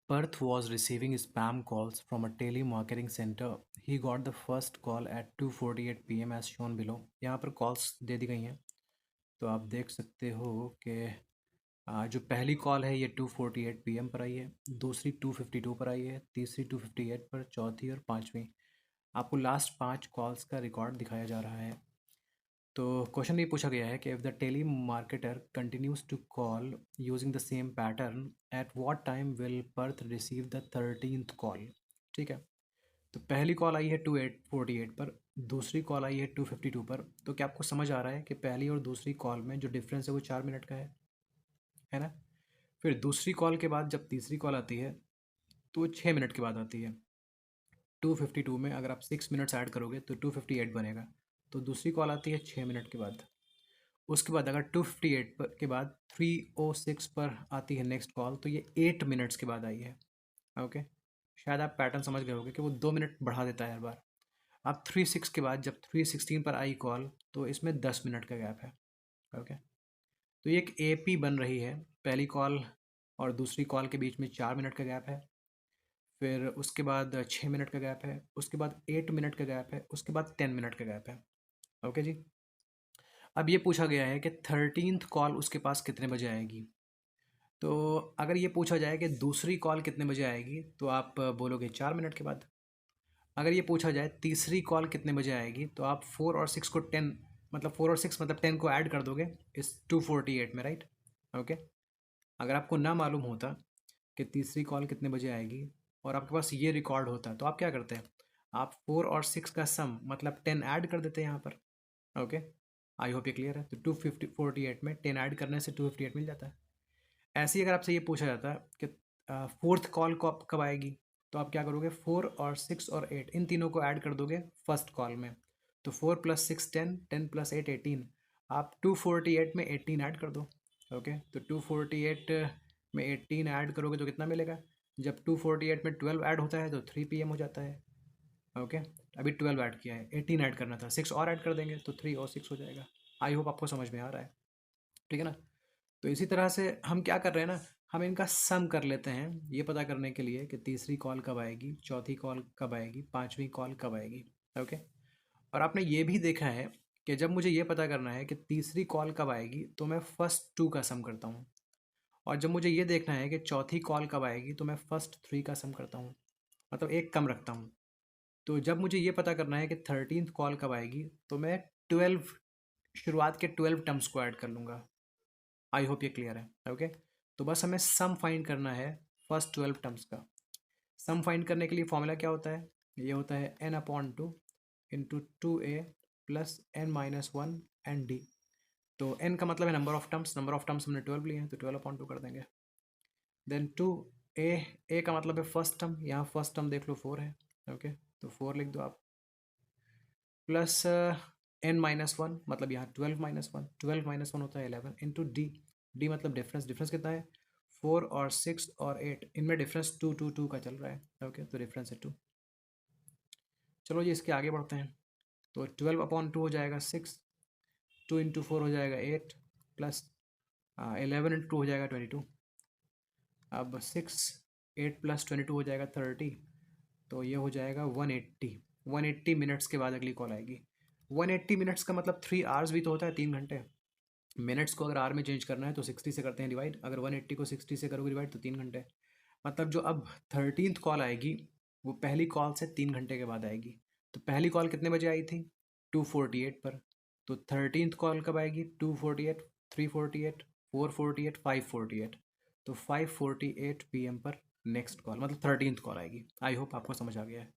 Perth was receiving spam calls from a telemarketing center. He got the first call at 2:48 p.m. as shown below. यहाँ पर calls दे दी गई हैं, तो आप देख सकते हो कि जो पहली कॉल है ये 2:48 p.m. पर आई है, दूसरी 2:52 पर आई है, तीसरी 2:58 पर, चौथी और पांचवी। आपको लास्ट 5 कॉल्स का रिकॉर्ड दिखाया जा रहा है। तो क्वेश्चन ये पूछा गया है कि if the telemarketer continues to call using the same pattern at what time will Perth receive the 13th call. ठीक है, तो पहली कॉल आई है 2:48 पर, दूसरी कॉल आई है 2:52 पर। तो क्या आपको समझ आ रहा है कि पहली और दूसरी कॉल में जो डिफरेंस है वो 4 मिनट का है ना। फिर दूसरी कॉल के बाद जब तीसरी कॉल आती है तो वो 6 मिनट के बाद आती है। 2:52 में अगर आप 6 मिनट्स ऐड करोगे तो 2:58 बनेगा। तो दूसरी कॉल आती है 6 मिनट के बाद। उसके बाद अगर 2:58 के बाद 3:06 पर आती है नेक्स्ट कॉल, तो ये 8 मिनट्स के बाद आई है। ओके, शायद आप पैटर्न समझ गए होंगे कि वो 2 मिनट बढ़ा देता है हर बार। अब 3:06 के बाद जब 3:16 पर आई कॉल, तो इसमें 10 मिनट का गैप है। ओके, तो ये एक AP बन रही है। पहली कॉल और दूसरी कॉल के बीच में 4 मिनट का गैप है, फिर उसके बाद 6 मिनट का गैप है, उसके बाद 8 मिनट का गैप है, उसके बाद 10 मिनट का गैप है। ओके जी, अब ये पूछा गया है कि 13th कॉल उसके पास कितने बजे आएगी। तो अगर ये पूछा जाए कि दूसरी कॉल कितने बजे आएगी, तो आप बोलोगे 4 मिनट के बाद। अगर ये पूछा जाए तीसरी कॉल कितने बजे आएगी, तो आप 4 और 6 को 10, मतलब 4 और 6 मतलब 10 को ऐड कर दोगे इस 2:48 में, राइट। ओके, अगर आपको ना मालूम होता कि तीसरी कॉल कितने बजे आएगी और आपके पास ये रिकॉर्ड होता, तो आप क्या करते हैं, आप 4 और 6 का सम मतलब 10 ऐड कर देते हैं यहाँ पर। ओके, आई होप ये क्लियर है। तो 2:48 में 10 ऐड करने से 2:58 मिल जाता है। ऐसे ही अगर आपसे ये पूछा जाता है कि फोर्थ कॉल कब आएगी, तो आप क्या करोगे, 4 और 6 और 8 इन तीनों को ऐड कर दोगे फर्स्ट कॉल में। तो 4 + 6 10, 10 + 8 18। आप 2:48 में 18 ऐड कर दो। ओके, तो 2:48 में 18 ऐड करोगे तो कितना मिलेगा। जब 2:48 में 12 ऐड होता है तो 3 PM हो जाता है। ओके, अभी 12 ऐड किया है, 18 ऐड करना था, 6 और ऐड कर देंगे तो 3 और 6 हो जाएगा। आई होप आपको समझ में आ रहा है, ठीक है ना। तो इसी तरह से हम क्या कर रहे हैं ना, हम इनका सम कर लेते हैं ये पता करने के लिए कि तीसरी कॉल कब आएगी, चौथी कॉल कब आएगी, पांचवी कॉल कब आएगी। ओके, और आपने ये भी देखा है कि जब मुझे ये पता करना है कि तीसरी कॉल कब आएगी, तो मैं फर्स्ट 2 का सम करता हूँ, और जब मुझे ये देखना है कि चौथी कॉल कब आएगी, तो मैं फर्स्ट 3 का सम करता हूँ, मतलब एक कम रखता हूँ। तो जब मुझे ये पता करना है कि 13th कॉल कब आएगी, तो मैं 12 शुरुआत के 12 टर्म्स को ऐड कर लूँगा। आई होप ये क्लियर है। ओके, तो बस हमें सम फाइंड करना है फर्स्ट 12 टर्म्स का। सम फाइंड करने के लिए फॉर्मूला क्या होता है, ये होता है n/2 into 2a plus n-1 and d। तो n का मतलब है number of terms, number of terms हमने 12 लिए हैं तो 12/2 कर देंगे। देन 2a का मतलब है फर्स्ट टर्म, यहाँ फर्स्ट टर्म देख लो 4 है। ओके, तो 4 लिख दो आप, प्लस n-1 मतलब यहाँ 12-1, 12-1 होता है 11 इंटू डी मतलब डिफरेंस, डिफरेंस कितना है 4 और 6 और 8, इनमें डिफरेंस 2 का चल रहा है। ओके, तो डिफरेंस है 2। चलो जी इसके आगे बढ़ते हैं। तो 12/2 हो जाएगा 6, 2 × 4 हो जाएगा 8, प्लस 11 × 2 हो जाएगा 22। अब 6, 8 + 22 हो जाएगा 30, तो ये हो जाएगा 180। 180 मिनट्स के बाद अगली कॉल आएगी। 180 मिनट्स का मतलब 3 आवर्स भी तो होता है, 3 घंटे। मिनट्स को अगर आर में चेंज करना है तो 60 से करते हैं डिवाइड, अगर 180 को 60 से करोगे डिवाइड तो 3 घंटे। मतलब जो अब 13th कॉल आएगी वो पहली कॉल से 3 घंटे के बाद आएगी। तो पहली कॉल कितने बजे आई थी, 2:48 पर। तो 13th कॉल कब आएगी, 2:48, 3:48, 4:48, 5:48। तो 5:48 PM पर नेक्स्ट कॉल मतलब 13th कॉल आएगी। आई होप आपको समझ आ गया है।